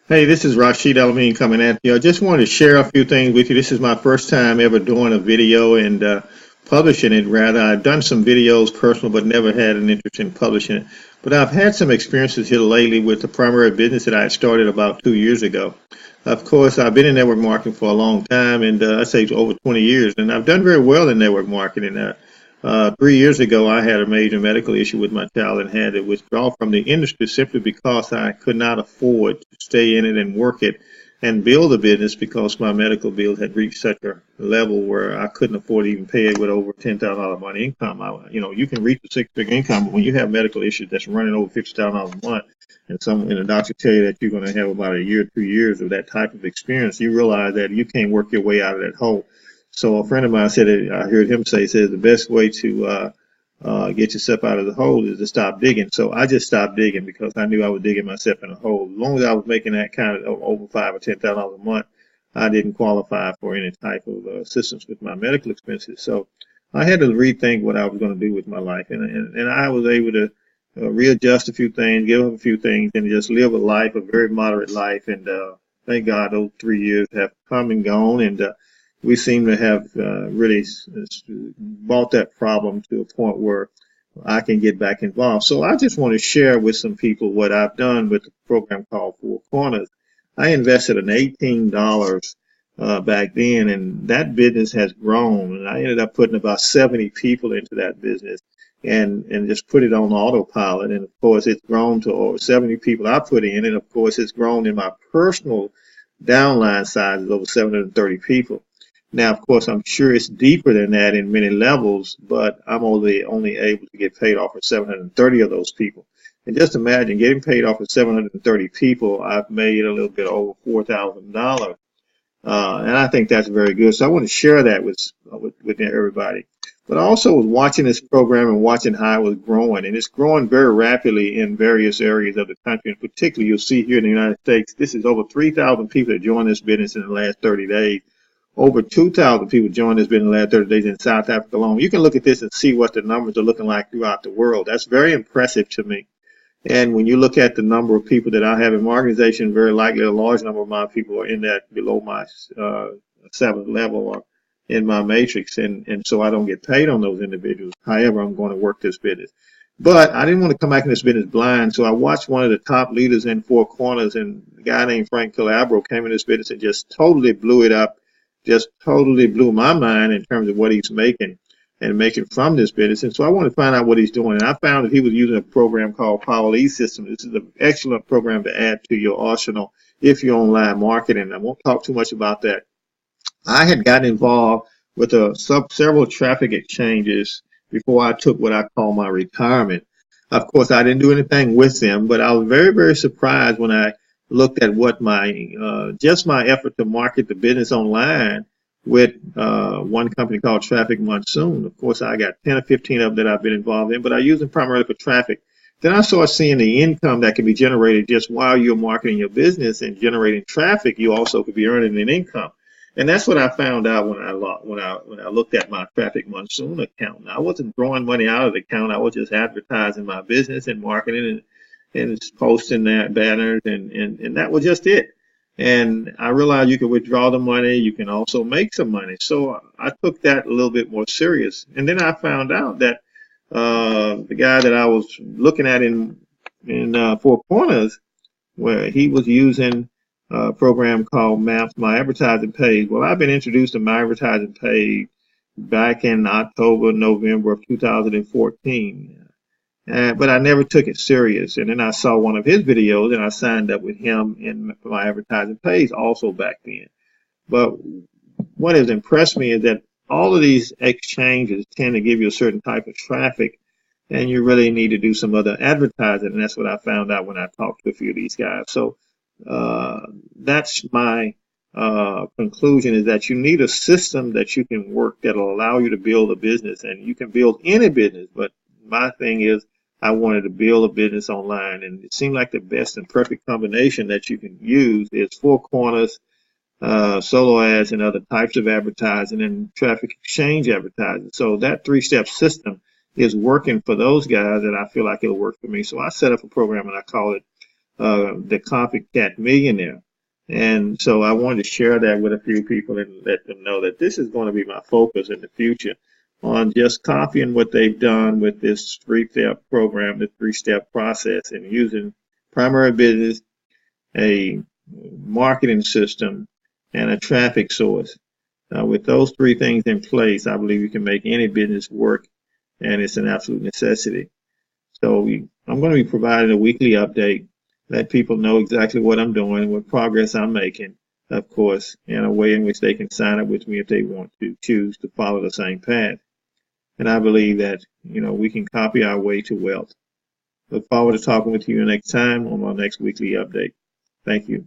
Hey, this is Rashid El-Amin coming at you. I just wanted to share a few things with you. This is my first time ever doing a video and publishing it, rather. I've done some videos personal, but never had an interest in publishing it. But I've had some experiences here lately with the primary business that I started about 2 years ago. Of course, I've been in network marketing for a long time, and I say over 20 years, and I've done very well in network marketing. 3 years ago, I had a major medical issue with my child and had to withdraw from the industry simply because I could not afford to stay in it and work it and build a business because my medical bills had reached such a level where I couldn't afford to even pay it with over $10,000 money income. You can reach a six-figure income, but when you have medical issues that's running over $50,000 a month, and a doctor tell you that you're going to have about a year, 2 years of that type of experience, you realize that you can't work your way out of that hole. So a friend of mine said, I heard him say, says the best way to get yourself out of the hole is to stop digging. So I just stopped digging because I knew I was digging myself in a hole. As long as I was making that kind of over $5,000 or $10,000 a month, I didn't qualify for any type of assistance with my medical expenses. So I had to rethink what I was going to do with my life, and I was able to readjust a few things, give up a few things, and just live a life, a very moderate life. And thank God those 3 years have come and gone, and we seem to have really brought that problem to a point where I can get back involved. So I just want to share with some people what I've done with the program called Four Corners. I invested in $18 back then, and that business has grown. And I ended up putting about 70 people into that business and just put it on autopilot. And of course, it's grown to over 70 people I put in. And of course, it's grown in my personal downline size is over 730 people. Now, of course, I'm sure it's deeper than that in many levels, but I'm only able to get paid off of 730 of those people. And just imagine getting paid off of 730 people, I've made a little bit over $4,000. And I think that's very good. So I want to share that with everybody. But I also was watching this program and watching how it was growing. And it's growing very rapidly in various areas of the country. And particularly, you'll see here in the United States, this is over 3,000 people that joined this business in the last 30 days. Over 2,000 people joined this business in the last 30 days in South Africa alone. You can look at this and see what the numbers are looking like throughout the world. That's very impressive to me. And when you look at the number of people that I have in my organization, very likely a large number of my people are in that below my seventh level or in my matrix. And so I don't get paid on those individuals. However, I'm going to work this business. But I didn't want to come back in this business blind. So I watched one of the top leaders in Four Corners, and a guy named Frank Calabro came in this business and just totally blew it up, just totally blew my mind in terms of what he's making and making from this business. And so I wanted to find out what he's doing. And I found that he was using a program called Power Lead System. This is an excellent program to add to your arsenal if you're online marketing. I won't talk too much about that. I had gotten involved with several traffic exchanges before I took what I call my retirement. Of course, I didn't do anything with them, but I was very, very surprised when I looked at what just my effort to market the business online with one company called Traffic Monsoon. Of course, I got 10 or 15 of them that I've been involved in, but I use them primarily for traffic. Then I started seeing the income that can be generated just while you're marketing your business and generating traffic. You also could be earning an income. And that's what I found out when I looked at my Traffic Monsoon account. I wasn't drawing money out of the account. I was just advertising my business and marketing and posting that banners, and that was just it. And I realized you can withdraw the money. You can also make some money. So I took that a little bit more serious. And then I found out that the guy that I was looking at in Four Corners, where he was using a program called Maps My Advertising Page. Well, I've been introduced to My Advertising Page back in October, November of 2014. But I never took it serious. And then I saw one of his videos and I signed up with him in My Advertising Page also back then. But what has impressed me is that all of these exchanges tend to give you a certain type of traffic, and you really need to do some other advertising. And that's what I found out when I talked to a few of these guys. So that's my conclusion, is that you need a system that you can work that will allow you to build a business. And you can build any business, but my thing is I wanted to build a business online, and it seemed like the best and perfect combination that you can use is Four Corners, solo ads, and other types of advertising, and traffic exchange advertising. So that three-step system is working for those guys, and I feel like it'll work for me. So I set up a program and I call it the copycat millionaire. And so I wanted to share that with a few people and let them know that this is going to be my focus in the future on just copying what they've done with this three-step program, the three-step process, and using primary business, a marketing system, and a traffic source. With those three things in place, I believe you can make any business work, and it's an absolute necessity. So I'm going to be providing a weekly update, let people know exactly what I'm doing, what progress I'm making, of course, in a way in which they can sign up with me if they want to choose to follow the same path. And I believe that, we can copy our way to wealth. Look forward to talking with you next time on my next weekly update. Thank you.